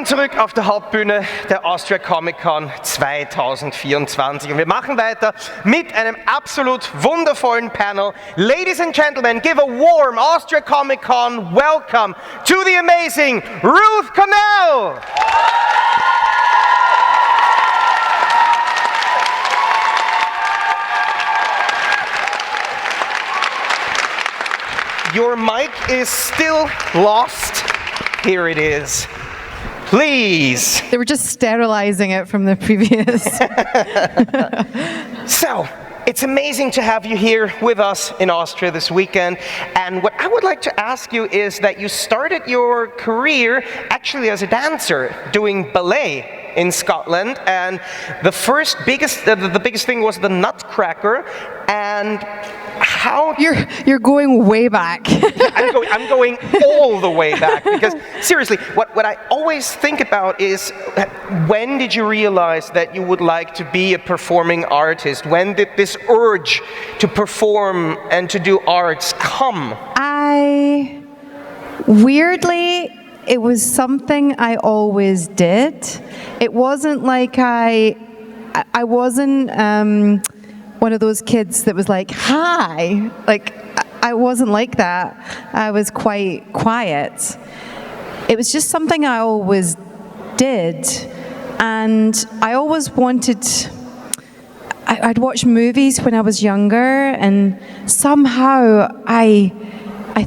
Willkommen zurück auf der Hauptbühne der Austria Comic Con 2024. Und wir machen weiter mit einem absolut wundervollen Panel. Ladies and gentlemen, give a warm Austria Comic Con welcome to the amazing RUTH CONNELL. Your mic is still lost. Here it is. Please. They were just sterilizing it from the previous. So, it's amazing to have you here with us in Austria this weekend. And what I would like to ask you is that you started your career actually as a dancer, doing ballet in Scotland. And the biggest thing was the Nutcracker. And how you're going way back. I'm going all the way back, because seriously, what I always think about is, when did you realize that you would like to be a performing artist? When did this urge to perform and to do arts come? Weirdly, it was something I always did. It wasn't like I wasn't one of those kids that was like, hi. Like, I wasn't like that. I was quite quiet. It was just something I always did. And I always wanted, I'd watch movies when I was younger, and somehow I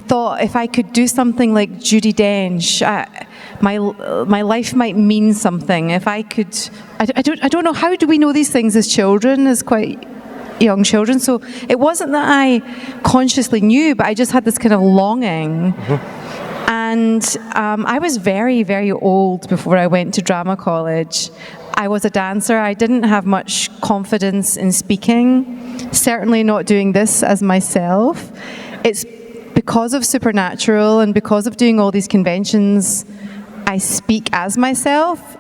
thought if I could do something like Judi Dench, my life might mean something. If I could, I don't know, how do we know these things as children, as quite young children? So it wasn't that I consciously knew, but I just had this kind of longing. Mm-hmm. And I was very, very old before I went to drama college. I was a dancer. I didn't have much confidence in speaking, certainly not doing this as myself. It's because of Supernatural and because of doing all these conventions, I speak as myself.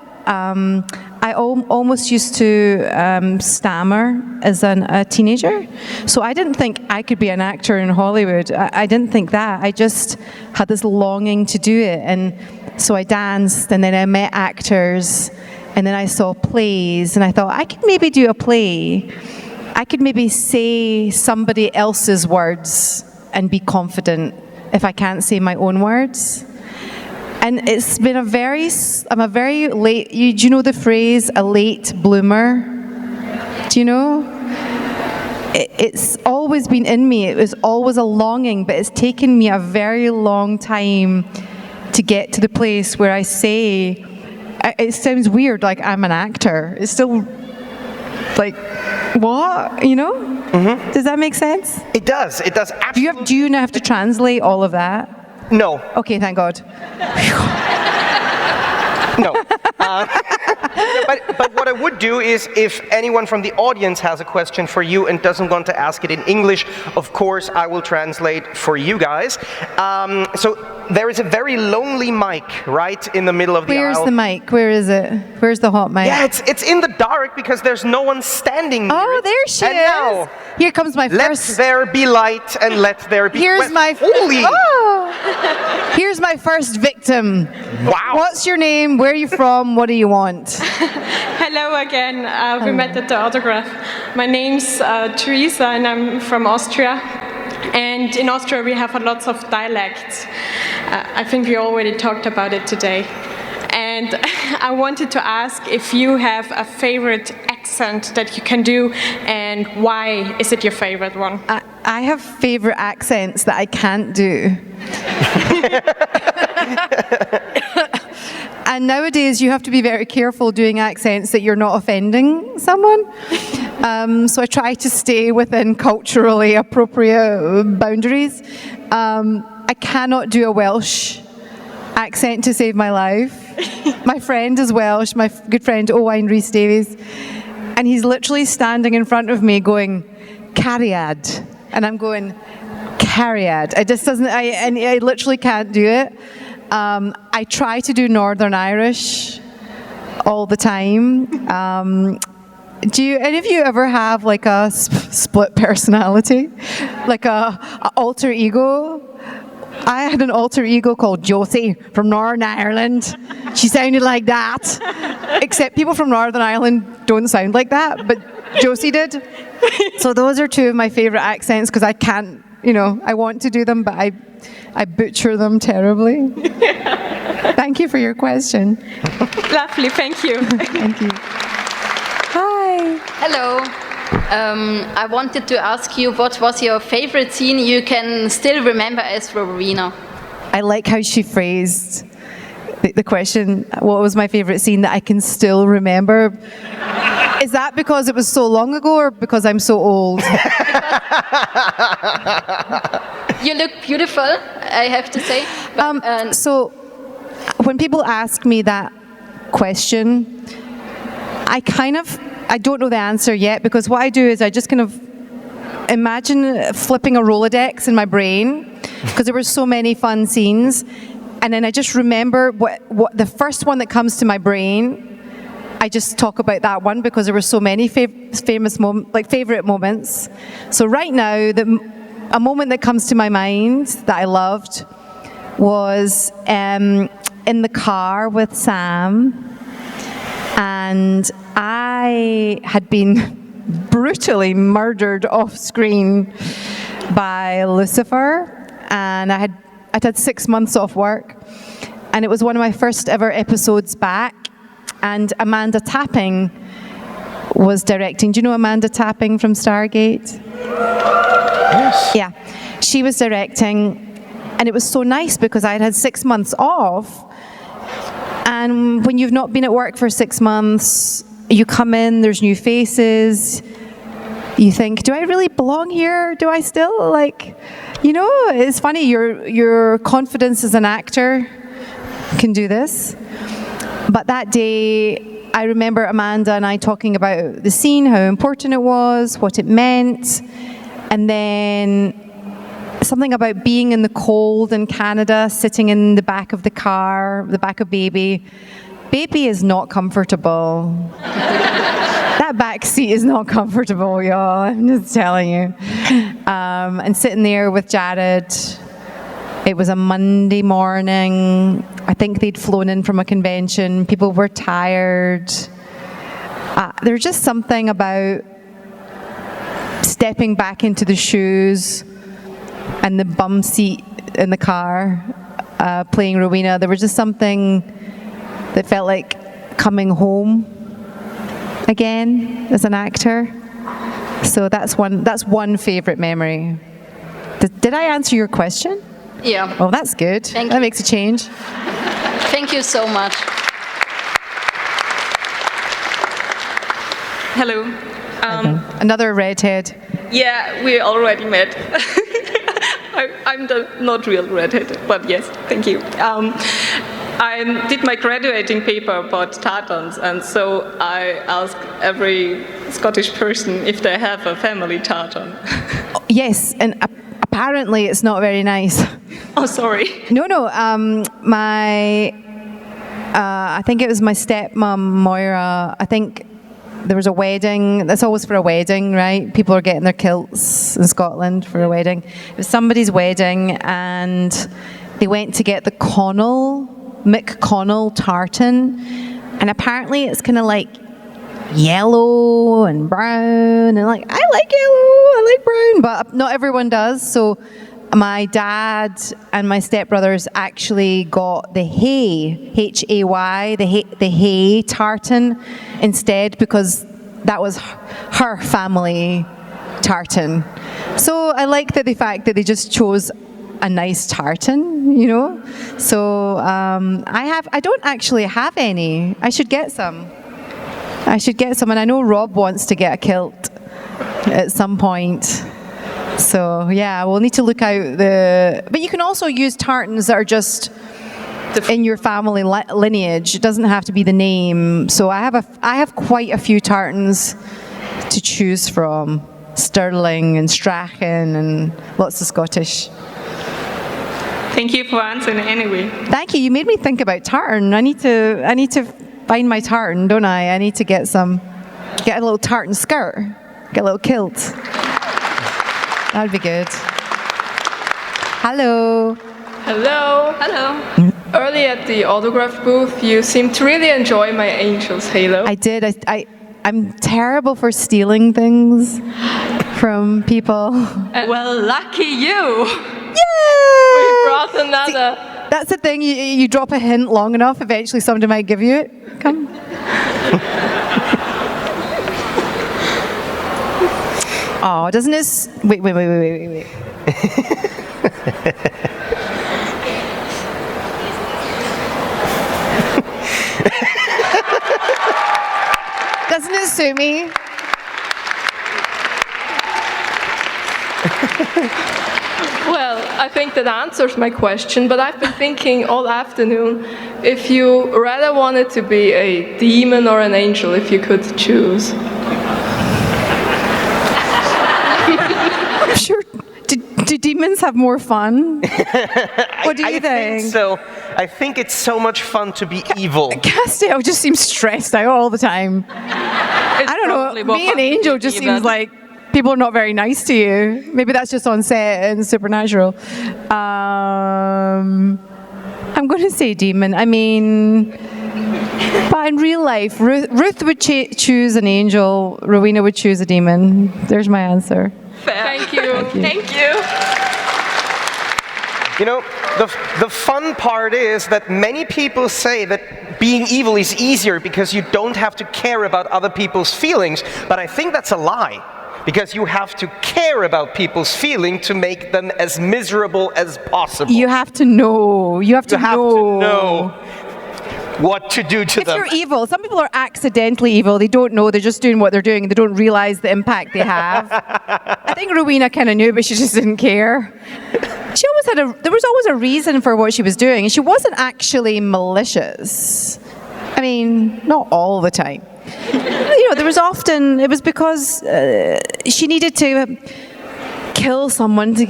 I almost used to stammer as a teenager. So I didn't think I could be an actor in Hollywood. I didn't think that. I just had this longing to do it. And so I danced, and then I met actors, and then I saw plays, and I thought, I could maybe do a play. I could maybe say somebody else's words and be confident if I can't say my own words. And it's been I'm a very late, do you know the phrase, a late bloomer? Do you know? It's always been in me. It was always a longing, but it's taken me a very long time to get to the place where I say, it sounds weird, like I'm an actor. It's still like, what? You know? Mm-hmm. Does that make sense? It does. It does. Absolutely. Do you have to translate all of that? No. Okay, thank God. No. But what I would do is, if anyone from the audience has a question for you and doesn't want to ask it in English, of course I will translate for you guys. So there is a very lonely mic right in the middle of the aisle. Where's the mic? Where is it? Where's the hot mic? Yeah, it's in the dark because there's no one standing near Oh, it. there she and is. Now, here comes my first. Let there be light and let there be... Here's my... Holy! Oh. Here's my first victim. Wow. What's your name? Where are you from? What do you want? Hello again. We met at the autograph. My name's Teresa, and I'm from Austria. And in Austria we have lots of dialects. I think we already talked about it today. And I wanted to ask if you have a favorite accent that you can do, and why is it your favorite one? I have favorite accents that I can't do. And nowadays you have to be very careful doing accents that you're not offending someone. So I try to stay within culturally appropriate boundaries. I cannot do a Welsh accent to save my life. My friend is Welsh, my good friend Owain Rhys Davies, and he's literally standing in front of me going, "Cariad," and I'm going, "Cariad." It just doesn't. I literally can't do it. I try to do Northern Irish all the time. Do you? Any of you ever have like a split personality, like a alter ego? I had an alter ego called Josie from Northern Ireland. She sounded like that. Except people from Northern Ireland don't sound like that, but Josie did. So those are two of my favourite accents because I can't, I want to do them, but I butcher them terribly. Thank you for your question. Lovely, thank you. Thank you. Hi. Hello. I wanted to ask you, what was your favorite scene you can still remember as Rowena? I like how she phrased the question, what was my favorite scene that I can still remember? Is that because it was so long ago or because I'm so old? You look beautiful, I have to say. But, so when people ask me that question, I don't know the answer yet, because what I do is I just kind of imagine flipping a Rolodex in my brain, because there were so many fun scenes, and then I just remember what the first one that comes to my brain. I just talk about that one because there were so many favorite moments. So right now, a moment that comes to my mind that I loved was in the car with Sam, and I had been brutally murdered off screen by Lucifer, and I'd had 6 months off work, and it was one of my first ever episodes back, and Amanda Tapping was directing. Do you know Amanda Tapping from Stargate? Yes. Yeah, she was directing, and it was so nice because I'd had 6 months off. And when you've not been at work for 6 months, you come in, there's new faces, you think, do I really belong here? Do I still, it's funny, your confidence as an actor can do this. But that day, I remember Amanda and I talking about the scene, how important it was, what it meant, and then something about being in the cold in Canada, sitting in the back of the car, the back of Baby. Baby is not comfortable. That back seat is not comfortable, y'all. I'm just telling you. And sitting there with Jared. It was a Monday morning. I think they'd flown in from a convention. People were tired. There's just something about stepping back into the shoes and the bum seat in the car, playing Rowena. There was just something that felt like coming home again as an actor. So that's one favourite memory. Did I answer your question? Yeah. Oh, that's good. That makes a change. Thank you so much. Hello. Another redhead. Yeah, we already met. I'm not real redhead, but yes, thank you. I did my graduating paper about tartans, and so I asked every Scottish person if they have a family tartan. Yes, and apparently it's not very nice. Oh, sorry. No. I think it was my stepmom, Moira. I think there was a wedding. That's always for a wedding, right? People are getting their kilts in Scotland for a wedding. It was somebody's wedding, and they went to get the Mick Connell tartan, and apparently it's kind of like yellow and brown, and I like yellow, I like brown, but not everyone does. So my dad and my stepbrothers actually got the hay, Hay, the hay tartan instead, because that was her family tartan. So I like the fact that they just chose a nice tartan, So I don't actually have any. I should get some. And I know Rob wants to get a kilt at some point. So yeah, we'll need to look out but you can also use tartans that are just in your family lineage. It doesn't have to be the name. So I have quite a few tartans to choose from. Stirling and Strachan and lots of Scottish. Thank you for answering anyway. Thank you. You made me think about tartan. I need to find my tartan, don't I? I need to get a little tartan skirt, get a little kilt. That would be good. Hello. Hello. Hello. Early at the autograph booth, you seemed to really enjoy my Angel's halo. I did. I'm terrible for stealing things from people. Well, lucky you. Yay! We brought another. That's the thing. You drop a hint long enough, eventually somebody might give you it. Come. Oh, doesn't it? Wait. Doesn't it suit me? Well, I think that answers my question, but I've been thinking all afternoon if you rather wanted to be a demon or an angel if you could choose. Sure. Do demons have more fun? What do you I think so. I think it's so much fun to be evil. Castiel just seems stressed out all the time. I don't know. Being an angel just seems like people are not very nice to you. Maybe that's just on set in Supernatural. I'm going to say demon. I mean, but in real life, Ruth would choose an angel. Rowena would choose a demon. There's my answer. Thank you. Thank you. You know, the fun part is that many people say that being evil is easier because you don't have to care about other people's feelings, but I think that's a lie. Because you have to care about people's feelings to make them as miserable as possible. You have to know. You have to know what to do to if them. you're evil, some people are accidentally evil. They don't know. They're just doing what they're doing. And they don't realize the impact they have. I think Rowena kind of knew, but she just didn't care. There was always a reason for what she was doing, and she wasn't actually malicious. I mean, not all the time. You know, there was often, it was because she needed to kill someone to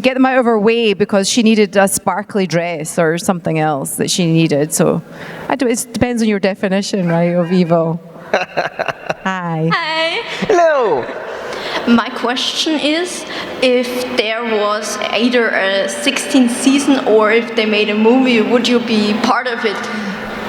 get them out of her way because she needed a sparkly dress or something else that she needed. So it depends on your definition, right, of evil. Hi. Hi. Hello. My question is, if there was either a 16th season or if they made a movie, would you be part of it?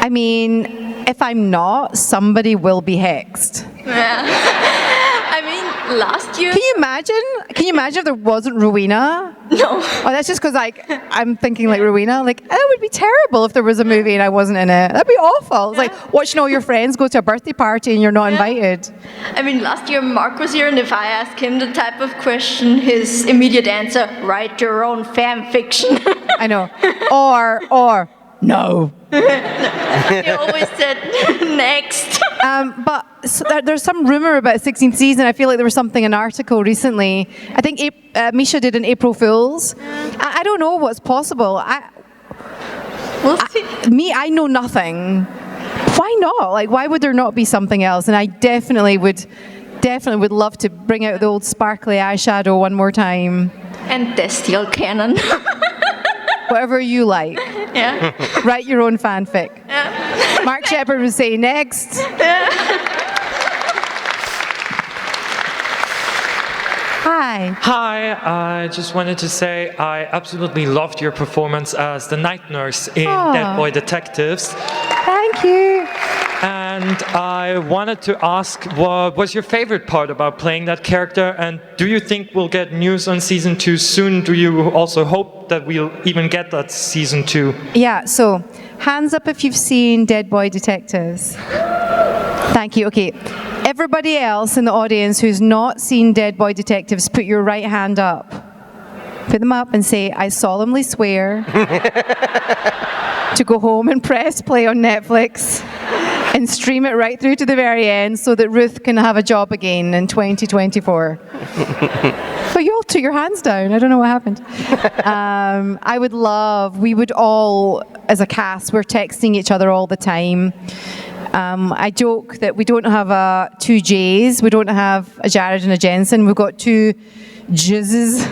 I mean, if I'm not, somebody will be hexed. I mean, last year... Can you imagine if there wasn't Rowena? No. Oh, that's just because I'm thinking like Rowena. Like, that would be terrible if there was a movie and I wasn't in it. That'd be awful. It's like watching all your friends go to a birthday party and you're not invited. I mean, last year Mark was here, and if I asked him the type of question, his immediate answer, write your own fan fiction. I know. Or no. He always said, next. But there's some rumor about 16th season. I feel like there was an article recently. I think Misha did an April Fool's. I don't know what's possible. We'll see. I know nothing. Why not? Like, why would there not be something else? And I definitely would love to bring out the old sparkly eyeshadow one more time. And the steel cannon. Whatever you like. Yeah. Write your own fanfic. Yeah. Mark Shepard would say, next. Hi. Hi, I just wanted to say I absolutely loved your performance as the night nurse in Dead Boy Detectives. Thank you. And I wanted to ask, what was your favorite part about playing that character? And do you think we'll get news on season 2 soon? Do you also hope that we'll even get that season 2? Yeah, so hands up if you've seen Dead Boy Detectives. Thank you. Okay. Everybody else in the audience who's not seen Dead Boy Detectives, put your right hand up. Put them up and say, I solemnly swear to go home and press play on Netflix and stream it right through to the very end so that Ruth can have a job again in 2024. But you all took your hands down. I don't know what happened. We would all, as a cast, we're texting each other all the time. I joke that we don't have two J's. We don't have a Jared and a Jensen. We've got two Jizzes,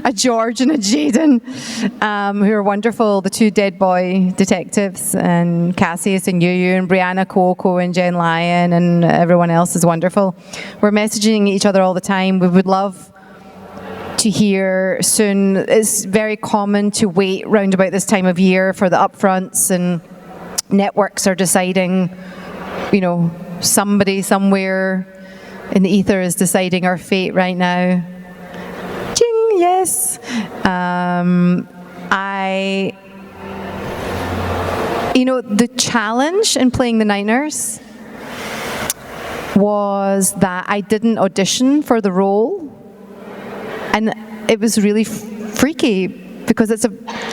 a George and a Jaden, who are wonderful, the two Dead Boy detectives, and Cassius and Yuyu, and Brianna Coco and Jen Lyon, and everyone else is wonderful. We're messaging each other all the time. We would love to hear soon. It's very common to wait round about this time of year for the upfronts, and networks are deciding, you know, somebody somewhere in the ether is deciding our fate right now. Ching, yes. You know, the challenge in playing the night nurse was that I didn't audition for the role, and it was really freaky because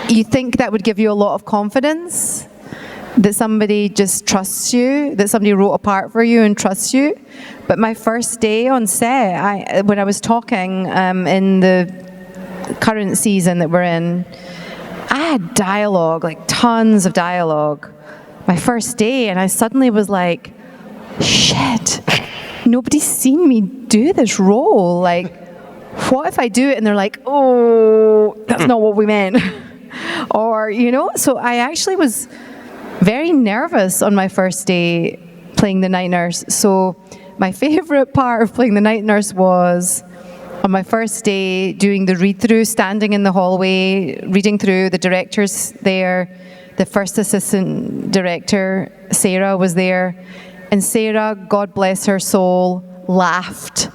you think that would give you a lot of confidence, that somebody just trusts you, that somebody wrote a part for you and trusts you. But my first day on set, when I was talking in the current season that we're in, I had dialogue, like tons of dialogue, my first day, and I suddenly was like, shit, nobody's seen me do this role. Like, what if I do it and they're like, oh, that's not what we meant? Or, you know, so I actually was very nervous on my first day playing the night nurse. So my favorite part of playing the night nurse was on my first day doing the read-through, standing in the hallway, reading through, the director's there, the first assistant director, Sarah, was there. And Sarah, God bless her soul, laughed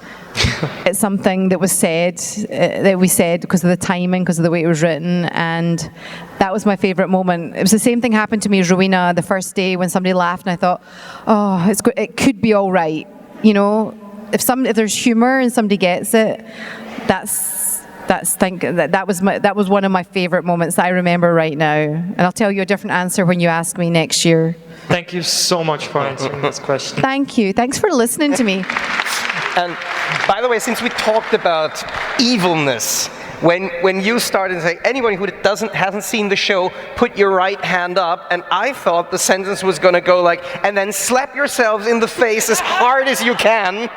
at something that was said, that we said because of the timing, because of the way it was written, and that was my favourite moment. It was the same thing happened to me as Rowena the first day when somebody laughed, and I thought, oh, it could be all right. You know, if there's humour and somebody gets it, that was one of my favourite moments that I remember right now. And I'll tell you a different answer when you ask me next year. Thank you so much for answering this question. Thank you. Thanks for listening to me. And by the way, since we talked about evilness, when you started to say, anyone who hasn't seen the show, put your right hand up, and I thought the sentence was going to go like, and then slap yourselves in the face as hard as you can,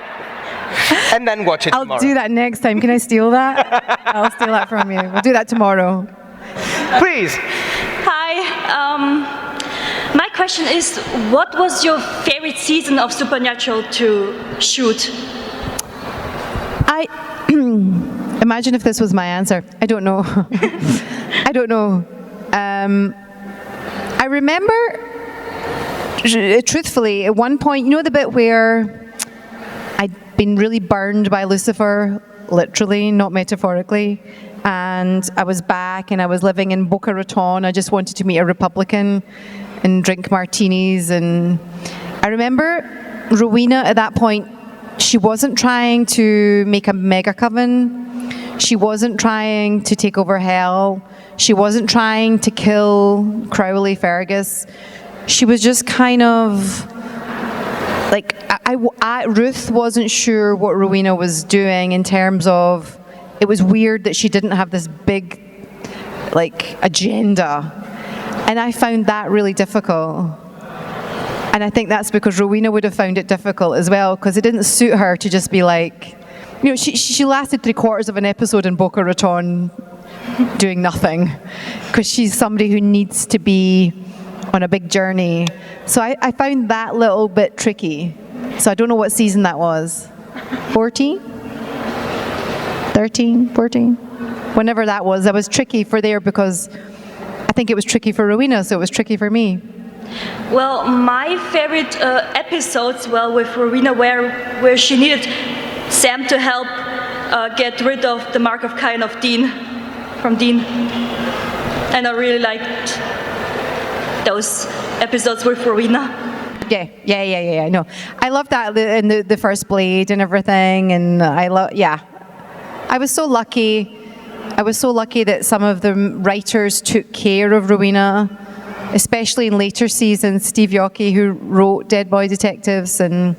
and then watch it tomorrow. I'll do that next time. Can I steal that? I'll steal that from you. We'll do that tomorrow. Please. Hi. My question is, what was your favorite season of Supernatural to shoot? Imagine if this was my answer. I don't know. I don't know. I remember, truthfully, at one point, you know the bit where I'd been really burned by Lucifer, literally, not metaphorically, and I was back and I was living in Boca Raton. I just wanted to meet a Republican and drink martinis, and I remember Rowena at that point, she wasn't trying to make a mega coven. She wasn't trying to take over hell. She wasn't trying to kill Crowley Fergus. She was just kind of like, Ruth wasn't sure what Rowena was doing in terms of, it was weird that she didn't have this big like agenda. And I found that really difficult. And I think that's because Rowena would have found it difficult as well, because it didn't suit her to just be like, you know, she lasted 3/4 of an episode in Boca Raton doing nothing, because she's somebody who needs to be on a big journey. So I found that little bit tricky. So I don't know what season that was. 14? 13? 14? Whenever that was tricky for there, because I think it was tricky for Rowena, so it was tricky for me. Well, my favorite episodes, with Rowena, where she needed Sam to help get rid of the mark of Cain of Dean, from Dean. And I really liked those episodes with Rowena. Yeah. No, I love that in the first Blade and everything, and I was so lucky. I was so lucky that some of the writers took care of Rowena, especially in later seasons. Steve Yockey, who wrote Dead Boy Detectives, and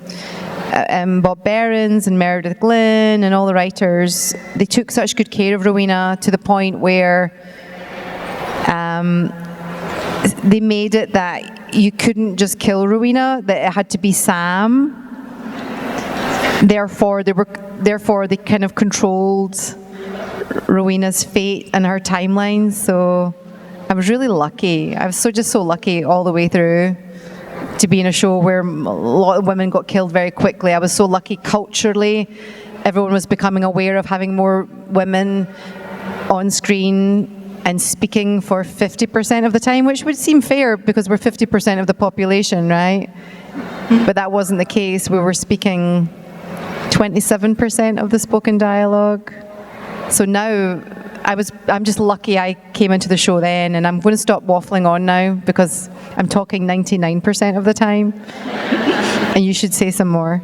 Bob Behrens and Meredith Glynn and all the writers, they took such good care of Rowena to the point where they made it that you couldn't just kill Rowena, that it had to be Sam. Therefore, they kind of controlled Rowena's fate and her timeline. So I was really lucky. I was just so lucky all the way through to be in a show where a lot of women got killed very quickly. I was so lucky culturally everyone was becoming aware of having more women on screen and speaking for 50% of the time, which would seem fair because we're 50% of the population, right? But that wasn't the case. We were speaking 27% of the spoken dialogue. So now I'm just lucky I came into the show then, and I'm going to stop waffling on now because I'm talking 99% of the time. And you should say some more.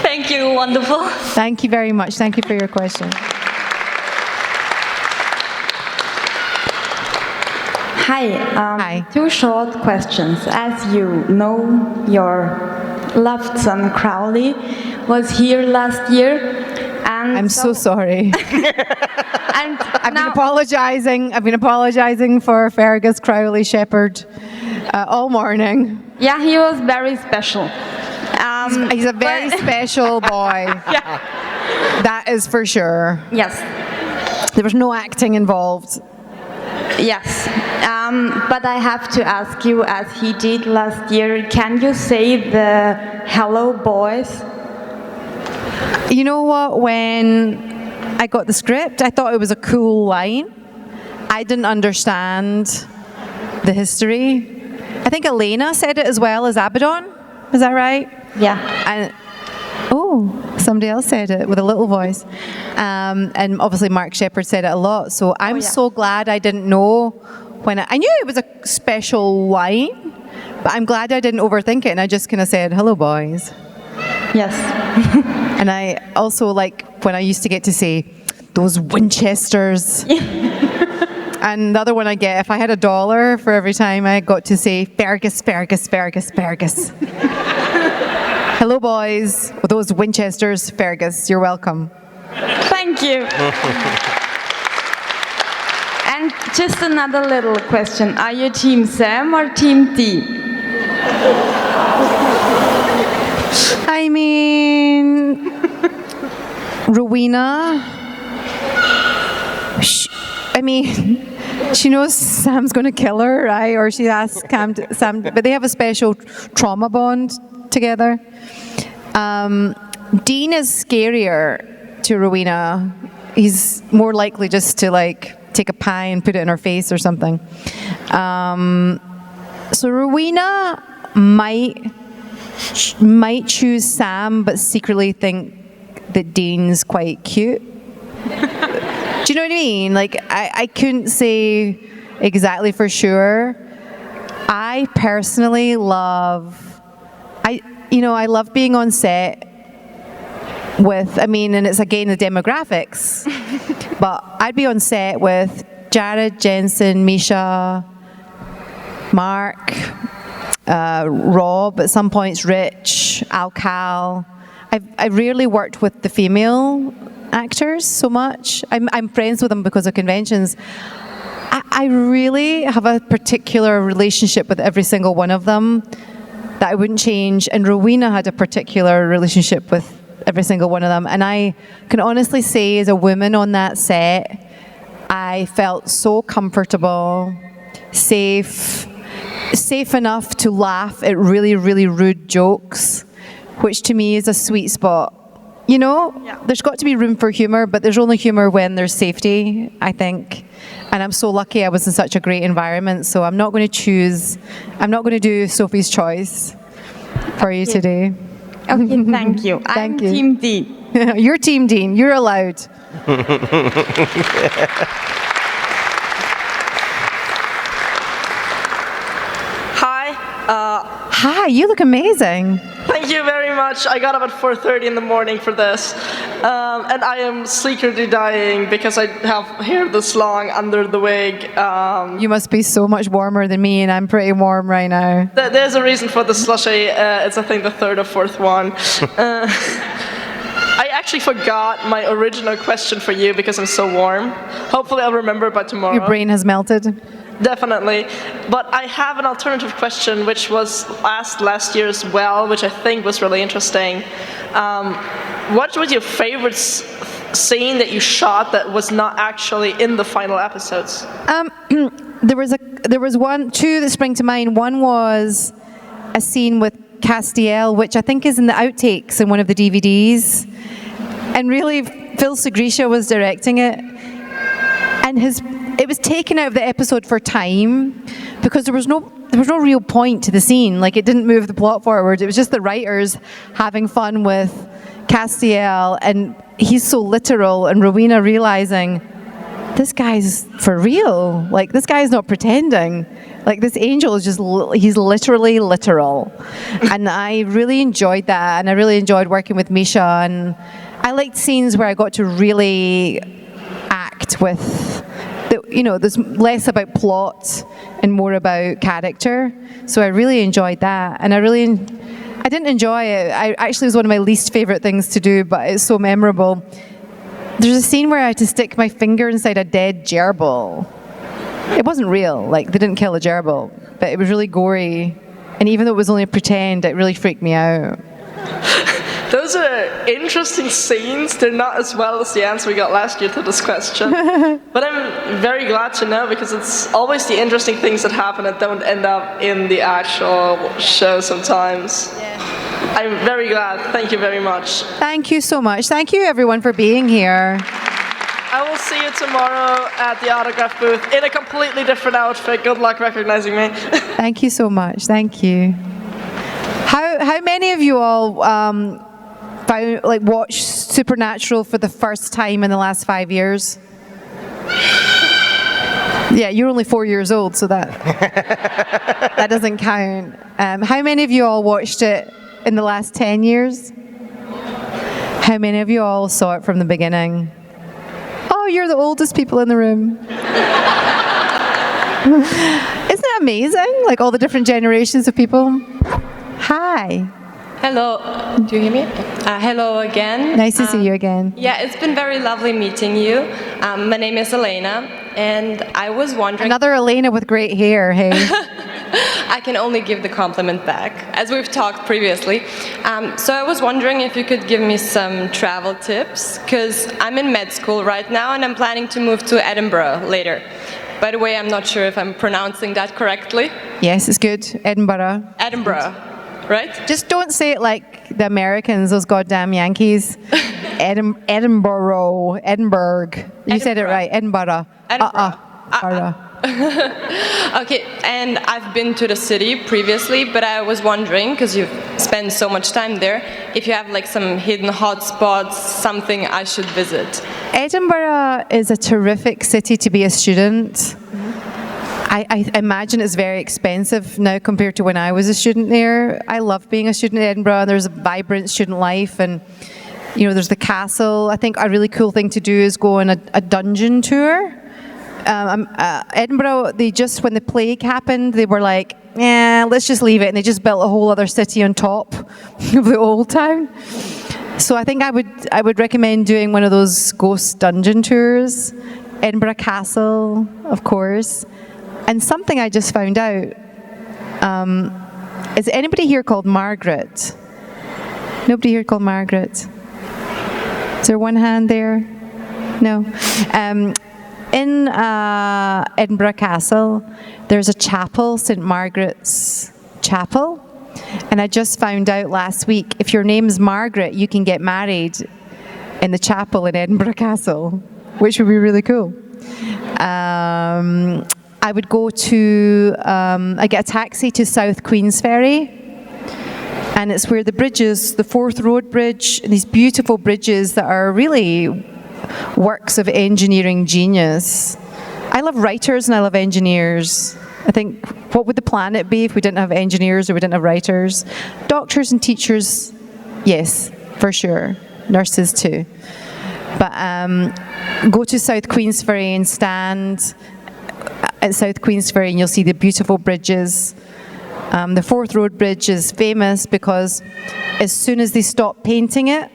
Thank you, wonderful. Thank you very much. Thank you for your question. Hi. Hi. 2 short questions. As you know, your loved son Crowley was here last year. And I'm so sorry. And I've been apologizing for Fergus Crowley Shepherd all morning. Yeah, he was very special. He's a very special boy. Yeah. That is for sure. Yes. There was no acting involved. Yes. But I have to ask you, as he did last year, can you say the hello boys? You know what? When I got the script, I thought it was a cool line. I didn't understand the history. I think Elena said it as well as Abaddon. Is that right? Yeah. And somebody else said it with a little voice. And obviously Mark Shepherd said it a lot. So I'm so glad I didn't know when I knew it was a special line, but I'm glad I didn't overthink it and I just kind of said, hello boys. Yes. And I also like when I used to get to say, those Winchesters. And the other one I get, if I had $1 for every time I got to say, Fergus, Fergus, Fergus, Fergus. Hello boys, with those Winchesters, Fergus, you're welcome. Thank you. And just another little question. Are you Team Sam or Team D? I mean, Rowena, she knows Sam's going to kill her, right? Or she asks Sam, but they have a special trauma bond together. Dean is scarier to Rowena. He's more likely just to take a pie and put it in her face or something. So Rowena might choose Sam, but secretly think that Dean's quite cute. Do you know what I mean? I couldn't say exactly for sure. I personally love, I love being on set with, and it's again the demographics, but I'd be on set with Jared, Jensen, Misha, Mark, Rob, at some points Rich, Al-Cal. I've rarely worked with the female actors so much. I'm friends with them because of conventions. I really have a particular relationship with every single one of them that I wouldn't change. And Rowena had a particular relationship with every single one of them. And I can honestly say, as a woman on that set, I felt so comfortable, safe enough to laugh at really, really rude jokes, which to me is a sweet spot. There's got to be room for humour, but there's only humour when there's safety, I think. And I'm so lucky I was in such a great environment, so I'm not going to do Sophie's choice for you today. Okay, thank you. I'm Team D. You're Team Dean. You're allowed. Hi, you look amazing. Thank you very much. I got up at 4:30 in the morning for this. And I am secretly dying because I have hair this long under the wig. You must be so much warmer than me, and I'm pretty warm right now. There's a reason for the slushy. It's, I think, the 3rd or 4th one. I actually forgot my original question for you because I'm so warm. Hopefully I'll remember by tomorrow. Your brain has melted. Definitely. But I have an alternative question which was asked last year as well, which I think was really interesting. What was your favorite scene that you shot that was not actually in the final episodes? There was two that spring to mind. One was a scene with Castiel, which I think is in the outtakes in one of the DVDs. And really, Phil Segrisha was directing it. And it was taken out of the episode for time because there was no real point to the scene. Like, it didn't move the plot forward. It was just the writers having fun with Castiel, and he's so literal, and Rowena realizing, this guy's for real. Like, this guy's not pretending. Like, this angel is he's literally literal. And I really enjoyed that, and I really enjoyed working with Misha, and I liked scenes where I got to really act with, there's less about plot and more about character. So I really enjoyed that, and I didn't enjoy it. It was one of my least favorite things to do, but it's so memorable. There's a scene where I had to stick my finger inside a dead gerbil. It wasn't real, like, they didn't kill a gerbil, but it was really gory. And even though it was only a pretend, it really freaked me out. Those are interesting scenes. They're not as well as the answer we got last year to this question. But I'm very glad to know, because it's always the interesting things that happen that don't end up in the actual show sometimes. Yeah. I'm very glad. Thank you very much. Thank you so much. Thank you, everyone, for being here. I will see you tomorrow at the autograph booth in a completely different outfit. Good luck recognizing me. Thank you so much. Thank you. How many of you all watched Supernatural for the first time in the last 5 years? Yeah, you're only 4 years old, so that doesn't count. How many of you all watched it in the last 10 years? How many of you all saw it from the beginning? Oh, you're the oldest people in the room. Isn't it amazing? Like, all the different generations of people. Hi. Hello. Do you hear me? Hello again. Nice to see you again. Yeah, it's been very lovely meeting you. My name is Elena, and I was wondering... Another Elena with great hair, hey? I can only give the compliment back, as we've talked previously. So I was wondering if you could give me some travel tips, because I'm in med school right now, and I'm planning to move to Edinburgh later. By the way, I'm not sure if I'm pronouncing that correctly. Yes, it's good. Edinburgh. Edinburgh. Right? Just don't say it like the Americans, those goddamn Yankees. Edinburgh. You said it right. Edinburgh. Okay, and I've been to the city previously, but I was wondering, because you've spent so much time there, if you have like some hidden hotspots, something I should visit. Edinburgh is a terrific city to be a student. I imagine it's very expensive now compared to when I was a student there. I love being a student in Edinburgh. There's a vibrant student life, and there's the castle. I think a really cool thing to do is go on a dungeon tour. Edinburgh, when the plague happened, they were like, let's just leave it, and they just built a whole other city on top of the old town. So I think I would recommend doing one of those ghost dungeon tours. Edinburgh Castle, of course. And something I just found out, is anybody here called Margaret? Nobody here called Margaret? Is there one hand there? No. In Edinburgh Castle, there's a chapel, St. Margaret's Chapel. And I just found out last week, if your name's Margaret, you can get married in the chapel in Edinburgh Castle, which would be really cool. I would go I get a taxi to South Queensferry, and it's where the bridges, the Forth Road Bridge, and these beautiful bridges that are really works of engineering genius. I love writers and I love engineers. I think, what would the planet be if we didn't have engineers or we didn't have writers? Doctors and teachers, yes, for sure. Nurses too. But go to South Queensferry and stand at South Queensferry, and you'll see the beautiful bridges. The Forth Road Bridge is famous because as soon as they stop painting it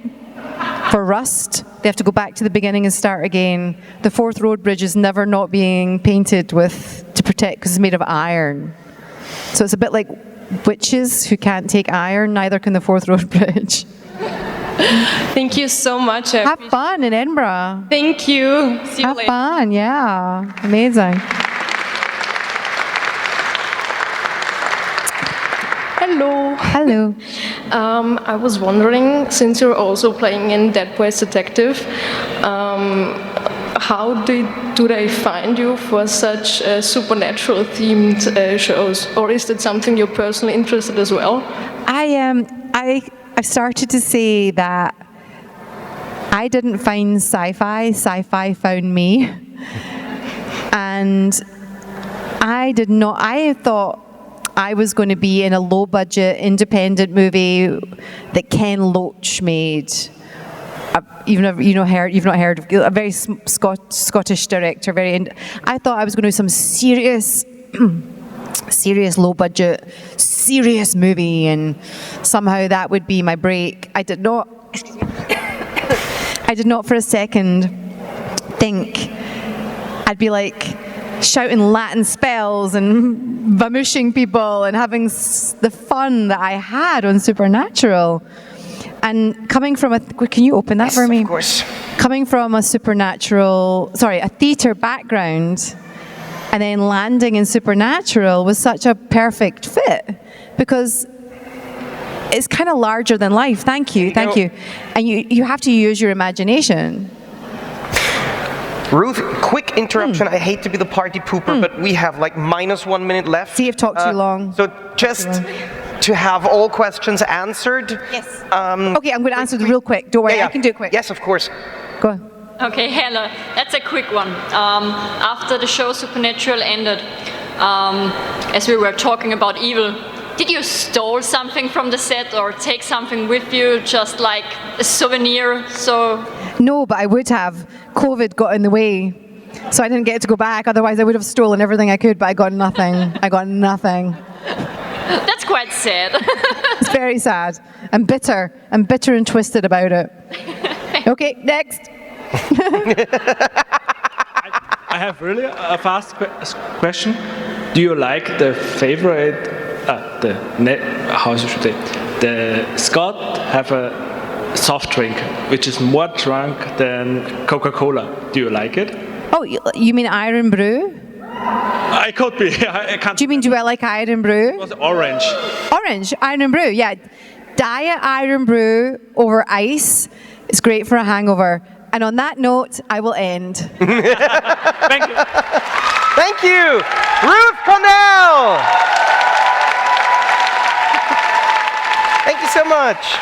for rust, they have to go back to the beginning and start again. The Forth Road Bridge is never not being painted to protect, because it's made of iron. So it's a bit like witches who can't take iron, neither can the Forth Road Bridge. Thank you so much. Have fun in Edinburgh. Thank you. See you later. Have fun, yeah. Amazing. Hello. Hello. I was wondering, since you're also playing in Dead Boys Detective, how do they find you for such supernatural themed shows, or is that something you're personally interested as well? I've started to say that I didn't find sci-fi found me. And I thought I was going to be in a low-budget, independent movie that Ken Loach made. You've not heard of a very Scottish director. I thought I was going to do some serious low-budget, serious movie, and somehow that would be my break. I did not for a second think I'd be like shouting Latin spells and vamushing people and having the fun that I had on Supernatural. And coming from can you open that for me? Of course. Coming from a theatre background, and then landing in Supernatural was such a perfect fit, because it's kind of larger than life. Thank you. And you have to use your imagination. Ruth, quick interruption. I hate to be the party pooper, but we have like -1 minute left. See, I've talked too long. So just to have all questions answered. Yes. Okay, I'm going to answer real quick. Don't worry, I can do it quick. Yes, of course. Go on. Okay, hello. That's a quick one. After the show Supernatural ended, as we were talking about evil, did you stole something from the set or take something with you, just like a souvenir? No, but I would have. COVID got in the way, so I didn't get to go back. Otherwise, I would have stolen everything I could, but I got nothing. That's quite sad. It's very sad. I'm bitter and twisted about it. Okay, next. I have really a fast question. Do you like the favorite, the Scott have a soft drink which is more drunk than Coca-Cola? Do you like it? Oh, you mean Iron Brew? I could be. I can't. Do I like Iron Brew? It was orange. Orange, Iron Brew, yeah. Diet Iron Brew over ice is great for a hangover. And on that note, I will end. Thank you. Thank you, Ruth CONNELL. Thank you so much.